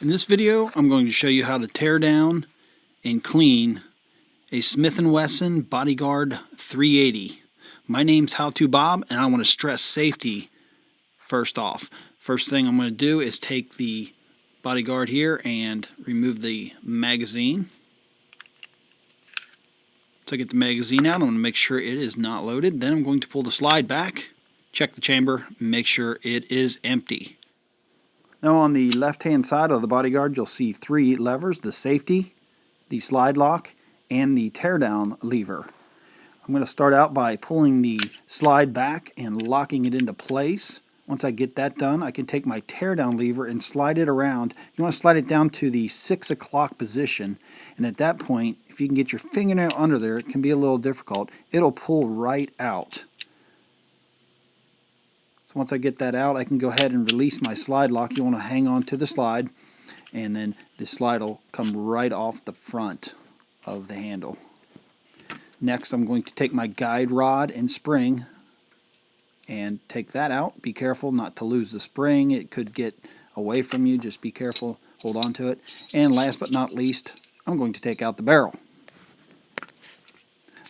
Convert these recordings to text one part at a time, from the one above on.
In this video, I'm going to show you how to tear down and clean a Smith & Wesson Bodyguard 380. My name's How To Bob, and I want to stress safety first off. First thing I'm going to do is take the Bodyguard here and remove the magazine. So I get the magazine out, I'm going to make sure it is not loaded. Then I'm going to pull the slide back, check the chamber, make sure it is empty. Now on the left-hand side of the Bodyguard, you'll see three levers: the safety, the slide lock, and the teardown lever. I'm going to start out by pulling the slide back and locking it into place. Once I get that done, I can take my teardown lever and slide it around. You want to slide it down to the 6 o'clock position, and at that point, if you can get your fingernail under there, it can be a little difficult, it'll pull right out. So once I get that out, I can go ahead and release my slide lock. You want to hang on to the slide, and then the slide will come right off the front of the handle. Next, I'm going to take my guide rod and spring and take that out. Be careful not to lose the spring. It could get away from you. Just be careful. Hold on to it. And last but not least, I'm going to take out the barrel.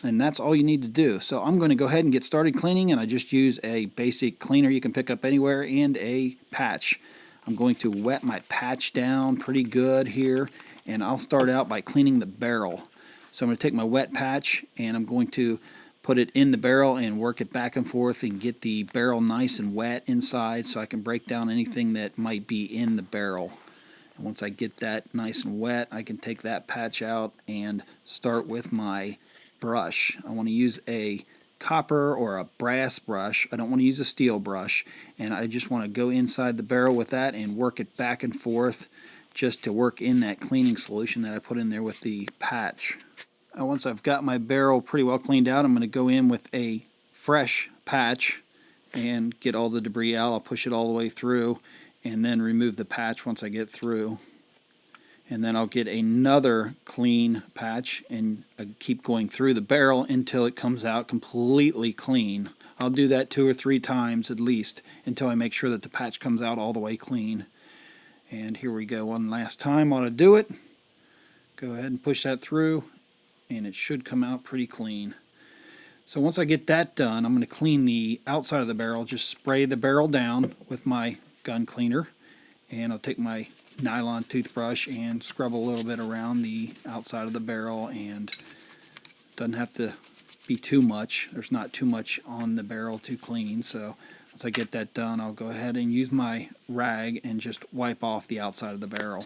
And that's all you need to do. So I'm going to go ahead and get started cleaning, and I just use a basic cleaner you can pick up anywhere and a patch. I'm going to wet my patch down pretty good here, and I'll start out by cleaning the barrel. So I'm going to take my wet patch and I'm going to put it in the barrel and work it back and forth and get the barrel nice and wet inside so I can break down anything that might be in the barrel. And once I get that nice and wet, I can take that patch out and start with my brush. I want to use a copper or a brass brush. I don't want to use a steel brush, and I just want to go inside the barrel with that and work it back and forth just to work in that cleaning solution that I put in there with the patch. Once I've got my barrel pretty well cleaned out, I'm going to go in with a fresh patch and get all the debris out. I'll push it all the way through and then remove the patch once I get through. And then I'll get another clean patch and keep going through the barrel until it comes out completely clean. I'll do that 2 or 3 times at least until I make sure that the patch comes out all the way clean. And here we go, one last time ought to do it. Go ahead and push that through, and it should come out pretty clean. So once I get that done, I'm going to clean the outside of the barrel. Just spray the barrel down with my gun cleaner, and I'll take my nylon toothbrush and scrub a little bit around the outside of the barrel, and doesn't have to be too much. There's not too much on the barrel to clean. So once I get that done, I'll go ahead and use my rag and just wipe off the outside of the barrel.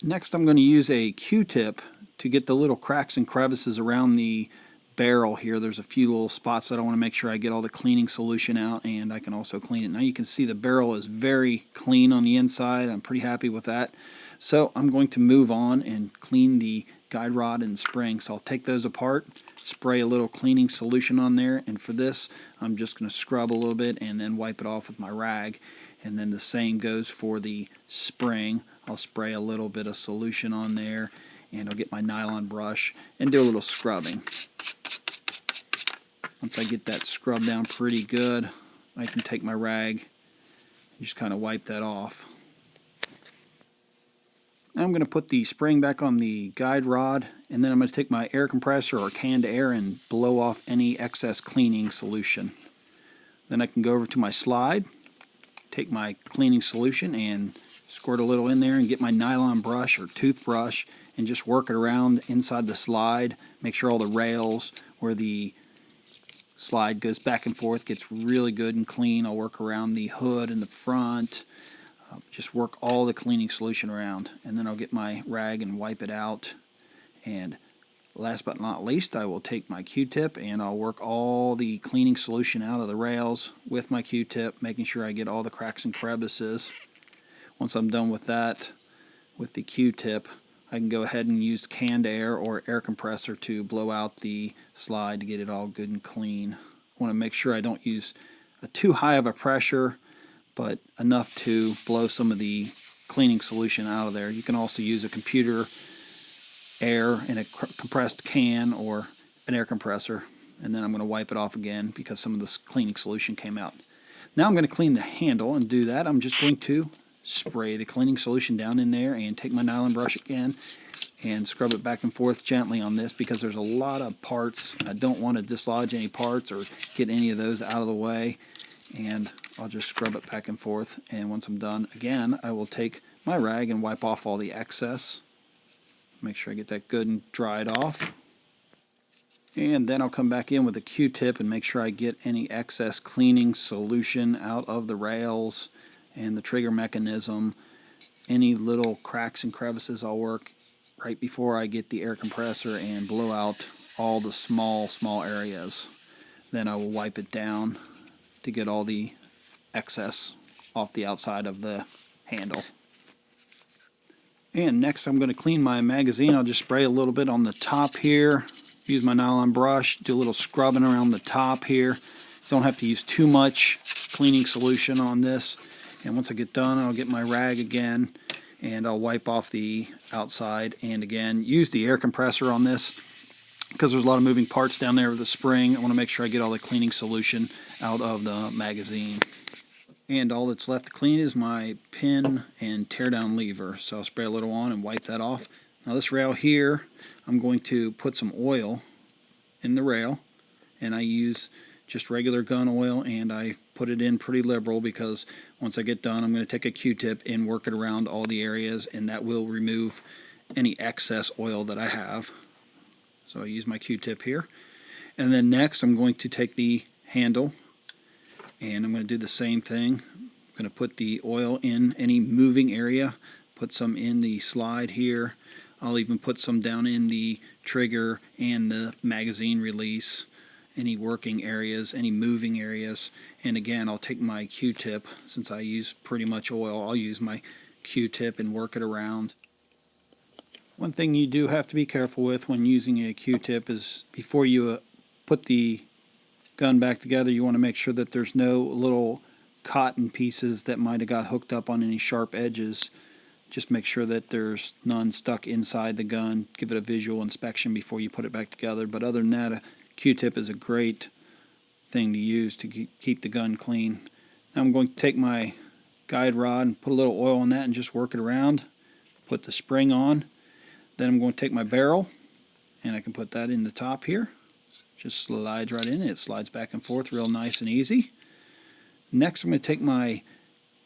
Next, I'm going to use a Q-tip to get the little cracks and crevices around the barrel here. There's a few little spots that I want to make sure I get all the cleaning solution out, and I can also clean it. Now you can see the barrel is very clean on the inside. I'm pretty happy with that. So I'm going to move on and clean the guide rod and spring. So I'll take those apart, spray a little cleaning solution on there, and for this I'm just going to scrub a little bit and then wipe it off with my rag. And then the same goes for the spring. I'll spray a little bit of solution on there, and I'll get my nylon brush and do a little scrubbing. Once I get that scrubbed down pretty good, I can take my rag and just kind of wipe that off. Now I'm going to put the spring back on the guide rod, and then I'm going to take my air compressor or canned air and blow off any excess cleaning solution. Then I can go over to my slide, take my cleaning solution and squirt a little in there, and get my nylon brush or toothbrush and just work it around inside the slide. Make sure all the rails where the slide goes back and forth gets really good and clean. I'll work around the hood and the front. Just work all the cleaning solution around, and then I'll get my rag and wipe it out. And last but not least, I will take my Q-tip and I'll work all the cleaning solution out of the rails with my Q-tip, making sure I get all the cracks and crevices. Once I'm done with that, with the Q-tip, I can go ahead and use canned air or air compressor to blow out the slide to get it all good and clean. I want to make sure I don't use too high of a pressure, but enough to blow some of the cleaning solution out of there. You can also use a computer air in a compressed can or an air compressor, and then I'm going to wipe it off again because some of this cleaning solution came out. Now I'm going to clean the handle, and do that I'm just going to spray the cleaning solution down in there and take my nylon brush again and scrub it back and forth gently on this, because there's a lot of parts. I don't want to dislodge any parts or get any of those out of the way, and I'll just scrub it back and forth. And once I'm done, again, I will take my rag and wipe off all the excess. Make sure I get that good and dried off. And then I'll come back in with a Q-tip and make sure I get any excess cleaning solution out of the rails and the trigger mechanism. Any little cracks and crevices, I'll work right before I get the air compressor and blow out all the small areas. Then I will wipe it down to get all the excess off the outside of the handle. And next I'm going to clean my magazine. I'll just spray a little bit on the top here. Use my nylon brush, do a little scrubbing around the top here. Don't have to use too much cleaning solution on this. And once I get done, I'll get my rag again and I'll wipe off the outside. And again, use the air compressor on this because there's a lot of moving parts down there with the spring. I want to make sure I get all the cleaning solution out of the magazine. And all that's left to clean is my pin and tear down lever. So I'll spray a little on and wipe that off. Now this rail here, I'm going to put some oil in the rail, and I use just regular gun oil, and I put it in pretty liberal because once I get done I'm going to take a Q-tip and work it around all the areas, and that will remove any excess oil that I have. So I use my Q-tip here. And then next I'm going to take the handle and I'm going to do the same thing. I'm going to put the oil in any moving area, put some in the slide here. I'll even put some down in the trigger and the magazine release, any working areas, any moving areas. And again, I'll take my Q-tip, since I use pretty much oil, I'll use my Q-tip and work it around. One thing you do have to be careful with when using a Q-tip is before you put the gun back together, you want to make sure that there's no little cotton pieces that might have got hooked up on any sharp edges. Just make sure that there's none stuck inside the gun. Give it a visual inspection before you put it back together. But other than that, a Q-tip is a great thing to use to keep the gun clean. Now I'm going to take my guide rod and put a little oil on that and just work it around. Put the spring on. Then I'm going to take my barrel and I can put that in the top here. Just slides right in. It slides back and forth real nice and easy. Next I'm going to take my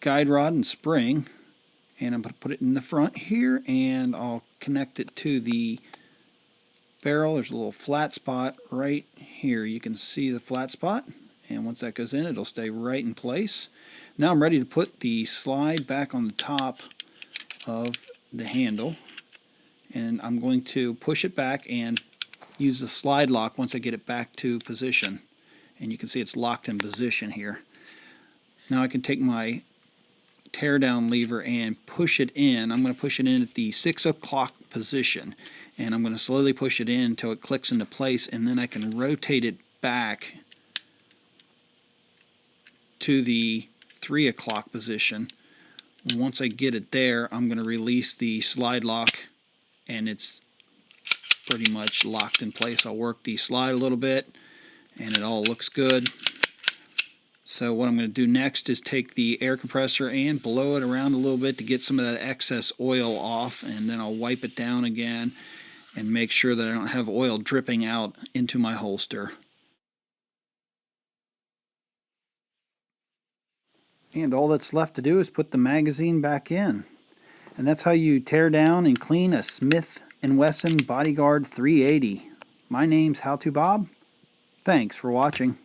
guide rod and spring, and I'm going to put it in the front here, and I'll connect it to the barrel. There's a little flat spot right here. You can see the flat spot, and once that goes in, it'll stay right in place. Now I'm ready to put the slide back on the top of the handle, and I'm going to push it back and use the slide lock once I get it back to position. And you can see it's locked in position here. Now I can take my tear down lever and push it in. I'm going to push it in at the 6 o'clock position, and I'm going to slowly push it in until it clicks into place, and then I can rotate it back to the 3 o'clock position. Once I get it there, I'm going to release the slide lock, and it's pretty much locked in place. I'll work the slide a little bit and it all looks good. So what I'm going to do next is take the air compressor and blow it around a little bit to get some of that excess oil off, and then I'll wipe it down again and make sure that I don't have oil dripping out into my holster. And all that's left to do is put the magazine back in. And that's how you tear down and clean a Smith & Wesson Bodyguard 380. My name's How To Bob. Thanks for watching.